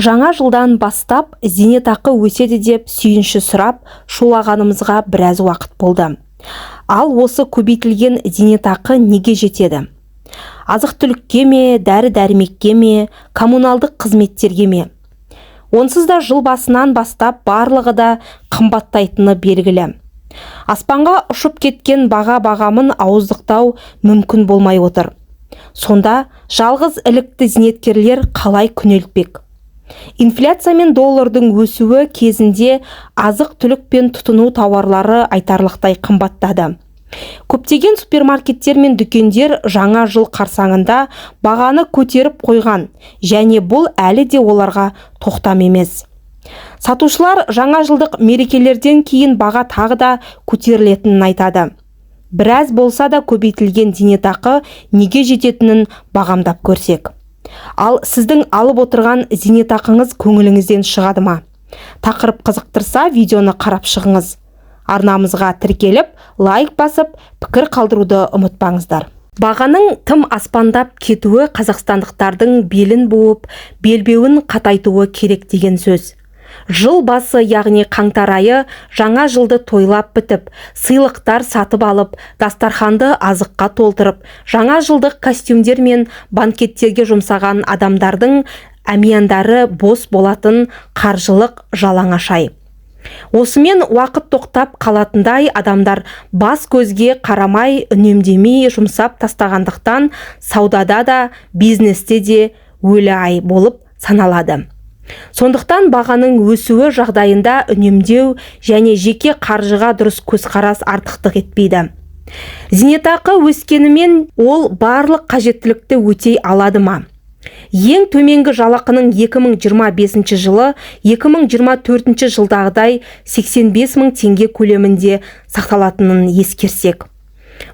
Жаңа жылдан бастап зейнетақы өседі деп сүйінші сұрап шулағанымызға біраз уақыт болды. Ал осы көбейтілген зейнетақы неге жетеді? Азық-түлікке ме, дәрі-дәрмекке ме, коммуналдық қызметтерге ме? Онсыз да жыл басынан бастап барлығы да қымбаттайтыны белгілі. Аспанға ұшып кеткен бағамын ауыздықтау мүмкін болмай отыр. Сонда жалғыз ілікті зейнеткерлер қалай күнелтпек? Инфляция мен доллардың өсуі кезінде азық-түлік пен тұтыну тауарлары айтарлықтай қымбаттады. Көптеген супермаркеттер мен дүкендер жаңа жыл қарсаңында бағаны көтеріп қойған, және бұл әлі де оларға тоқтам емес. Сатушылар жаңа жылдық мерекелерден кейін баға тағы да көтерілетінін айтады. Біраз болса да көбейтілген зейнетақы неге жететінін бағамдап көрсек. Ал сіздің алып отырған зейнетақыңыз көңіліңізден шығады ма? Тақырып қызықтырса, видеоны қарап шығыңыз. Арнамызға тіркеліп, лайк басып, пікір қалдыруды ұмытпаңыздар. Бағаның тым аспандап кетуі қазақстандықтардың белін буып, белбеуін қатайтуы керек деген сөз. Жыл басы, яғни қаңтар айы, жаңа жылды тойлап бітіп, сыйлықтар сатып алып, дастарханды азыққа толтырып, жаңа жылдық костюмдер мен банкеттерге жұмсаған адамдардың әмияндары бос болатын қаржылық жалаңашай. Осымен уақыт тоқтап қалатындай адамдар бас көзге қарамай, үнемдемей жұмсап тастағандықтан саудада да, бизнесте де өлі ай болып саналады. Сондықтан бағаның өсуі жағдайында үнемдеу және жеке қаржыға дұрыс көзқарас артықтық етпейді. Зейнетақы өскенімен ол барлық қажеттілікті өтей алады ма? Ең төменгі жалақының 2025 жылы 2024 жылдағыдай 85 мың теңге көлемінде сақталатынын ескерсек.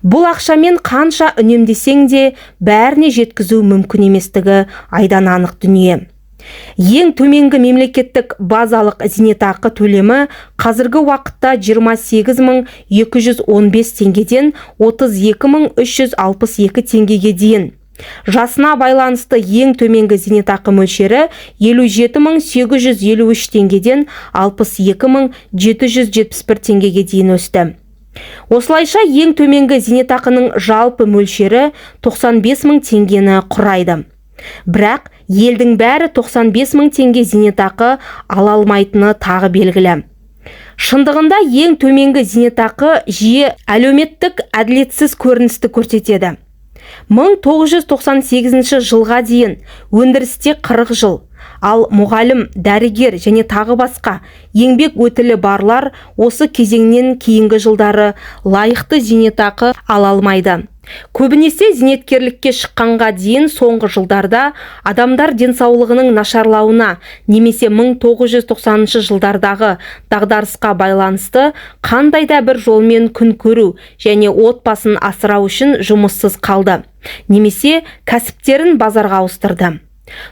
Бұл ақшамен қанша үнемдесең де бәріне жеткізу мүмкін еместігі айдан анық дүние. Ең төменгі мемлекеттік базалық зейнетақы төлемі қазіргі уақытта 28 мың 215 теңгеден 32 мың 362 теңгеге дейін. Жасына байланысты ең төменгі зейнетақы мөлшері 57 мың 853 теңгеден 62 мың 771 теңгеге дейін өсті. Осылайша ең төменгі зейнетақының жалпы мөлшері 95 мың теңгені құрайды. Бірақ елдің бәрі 95 мың теңге зейнетақы ала алмайтыны тағы белгілі. Шындығында ең төменгі зейнетақы жиі әлеуметтік әділетсіз көріністі көрсетеді. 1998 жылға дейін өндірісте 40 жыл, ал мұғалім, дәрігер және тағы басқа еңбек өтілі барлар осы кезеңнен кейінгі жылдары лайықты зейнетақы ала алмайды. Көбінесе зейнеткерлікке шыққанға дейін соңғы жылдарда адамдар денсаулығының нашарлауына немесе 1990 жылдардағы дағдарысқа байланысты қандай да бір жолмен күн көру және отбасын асырау үшін жұмыссыз қалды, немесе кәсіптерін базарға ауыстырды.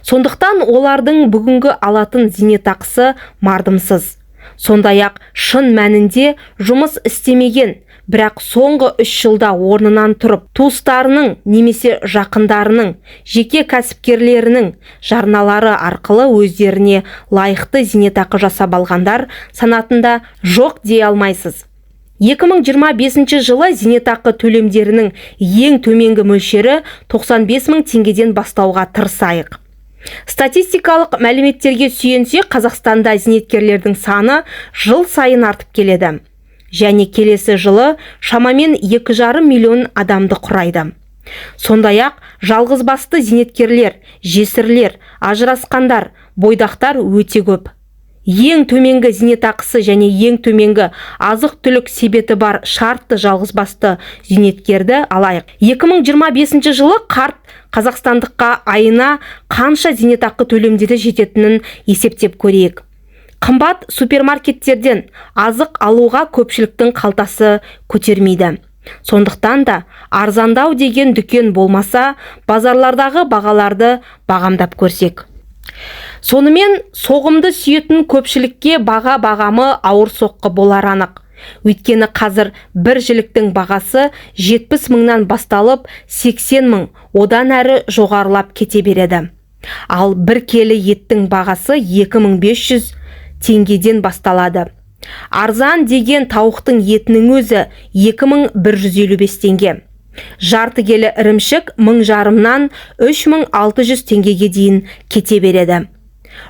Сондықтан олардың бүгінгі алатын зейнетақысы мардымсыз. Сондай-ақ шын мәнінде жұмыс істемеген, бірақ соңғы 3 жылда орнынан тұрып, туыстарының немесе жақындарының, жеке кәсіпкерлерінің жарналары арқылы өздеріне лайықты зейнетақы жасап алғандар санатында жоқ дей алмайсыз. 2025 жылы зейнетақы төлемдерінің ең төменгі мөлшері 95 мың теңгеден бастауға тырысайық. Статистикалық мәліметтерге сүйенсек, Қазақстанда зейнеткерлердің саны жыл сайын артып келеді. Және келесі жылы шамамен 2,5 миллион адамды құрайды. Сондай-ақ жалғызбасты зейнеткерлер, жесірлер, ажырасқандар, бойдақтар өте көп. Ең төменгі зейнетақысы және ең төменгі азық-түлік себеті бар шартты жалғызбасты зейнеткерді алайық. 2025 жылы қарт қазақстандыққа айына қанша зейнетақы төлемдері жететінін есептеп көрейік. Қымбат супермаркеттерден азық алуға көпшіліктің қалтасы көтермейді. Сондықтан да арзандау деген дүкен болмаса, базарлардағы бағаларды бағамдап көрсек. Сонымен соғымды сүйетін көпшілікке бағамы ауыр соққы болар анық. Өйткені қазір бір жіліктің бағасы 70 мыңнан басталып 80 мың, одан әрі жоғарылап кете береді. Ал бір келі еттің бағасы 2500 теңгеден басталады. Арзан деген тауықтың етінің өзі 2155 теңге. Жарты келі ірімшік 1500-нан 3600 теңгеге дейін кете береді.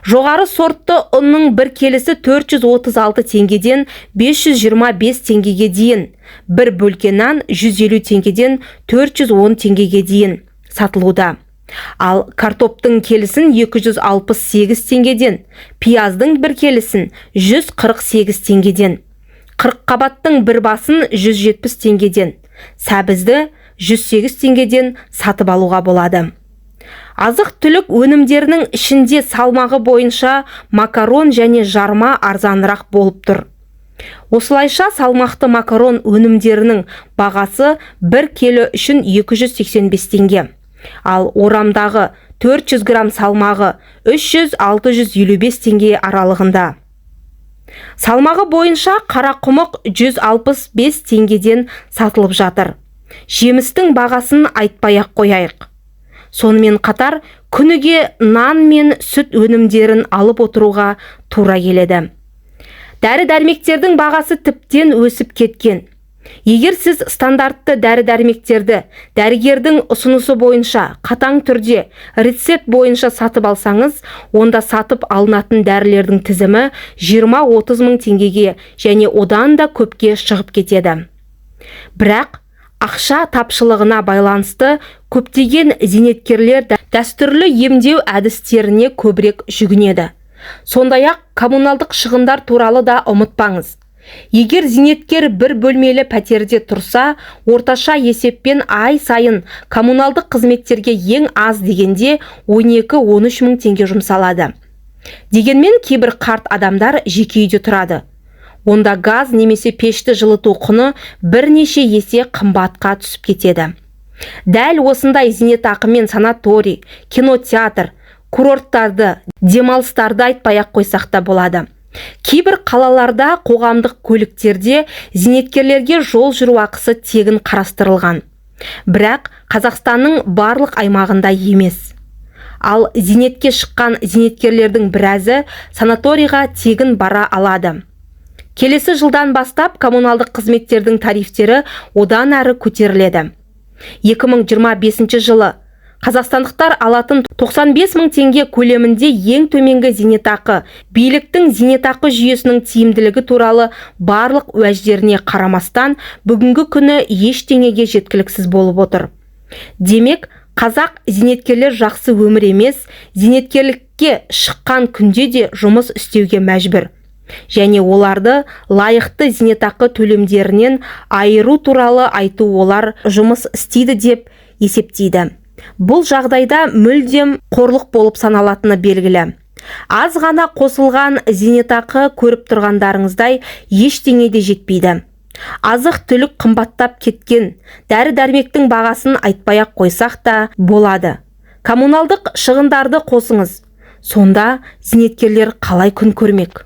Жоғары сортты ұнның бір келісі 436 теңгеден 525 теңгеге дейін, бір бөлке нан 150 теңгеден 410 теңгеге дейін сатылуда. Ал картоптың келісін 268 теңгеден, пияздың бір келісін 148 теңгеден, қырыққабаттың бір басын 170 теңгеден, сәбізді 108 теңгеден сатып алуға болады. Азық-түлік өнімдерінің ішінде салмағы бойынша макарон және жарма арзанырақ болып тұр. Осылайша салмақты макарон өнімдерінің бағасы 1 келі үшін 285 теңге. Ал орамдағы 400 грамм салмағы 300-655 теңге аралығында. Салмағы бойынша қарақұмық 165 теңгеден сатылып жатыр. Жемістің бағасын айтпай-ақ қояйық. Сонымен қатар күніге нан мен сүт өнімдерін алып отыруға тура келеді. Дәрі-дәрмектердің бағасы тіптен өсіп кеткен. Егер сіз стандартты дәрі-дәрмектерді дәрігердің ұсынысы бойынша қатаң түрде рецепт бойынша сатып алсаңыз, онда сатып алынатын дәрілердің тізімі 20-30 мың теңгеге және одан да көпке шығып кетеді. Бірақ ақша тапшылығына байланысты көптеген зейнеткерлер дәстүрлі емдеу әдістеріне көбірек жүгінеді. Сондай-ақ коммуналдық шығындар туралы да ұмытпаңыз. Егер зейнеткер бір бөлмелі пәтерде тұрса, орташа есеппен ай сайын коммуналдық қызметтерге ең аз дегенде 12-13 мың теңге жұмсалады. Дегенмен кейбір қарт адамдар жеке үйде тұрады. Онда газ немесе пешті жылыту құны бірнеше есе қымбатқа түсіп кетеді. Дәл осындай зейнетақымен санаторий, кинотеатр, курорттарды, демалыстарды айтпай-ақ қойсақ та болады. Кейбір қалаларда қоғамдық көліктерде зейнеткерлерге жол жүру ақысы тегін қарастырылған. Бірақ Қазақстанның барлық аймағында емес. Ал зейнетке шыққан зейнеткерлердің біразы санаторийға тегін бара алады. Келесі жылдан бастап коммуналдық қызметтердің тарифтері одан әрі көтеріледі. 2025 жылы қазақстандықтар алатын 95 мың теңге көлемінде ең төменгі зейнетақы биліктің зейнетақы жүйесінің тиімділігі туралы барлық уәждеріне қарамастан бүгінгі күні ештеңеге жеткіліксіз болып отыр. Демек, қазақ зейнеткерлер жақсы өмір емес, зейнеткерлікке шыққан күнде де жұмыс істеуге мәжбүр. Және оларды лайықты зейнетақы төлемдерінен айыру туралы айту олар жұмыс істейді деп есептейді. Бұл жағдайда мүлдем қорлық болып саналатыны белгілі. Аз ғана қосылған зейнетақы көріп тұрғандарыңыздай ештеңе де жетпейді. Азық-түлік қымбаттап кеткен, дәрі-дәрмектің бағасын айтпай-ақ қойсақ та болады. Коммуналдық шығындарды қосыңыз. Сонда зейнеткерлер қалай күн көрмек?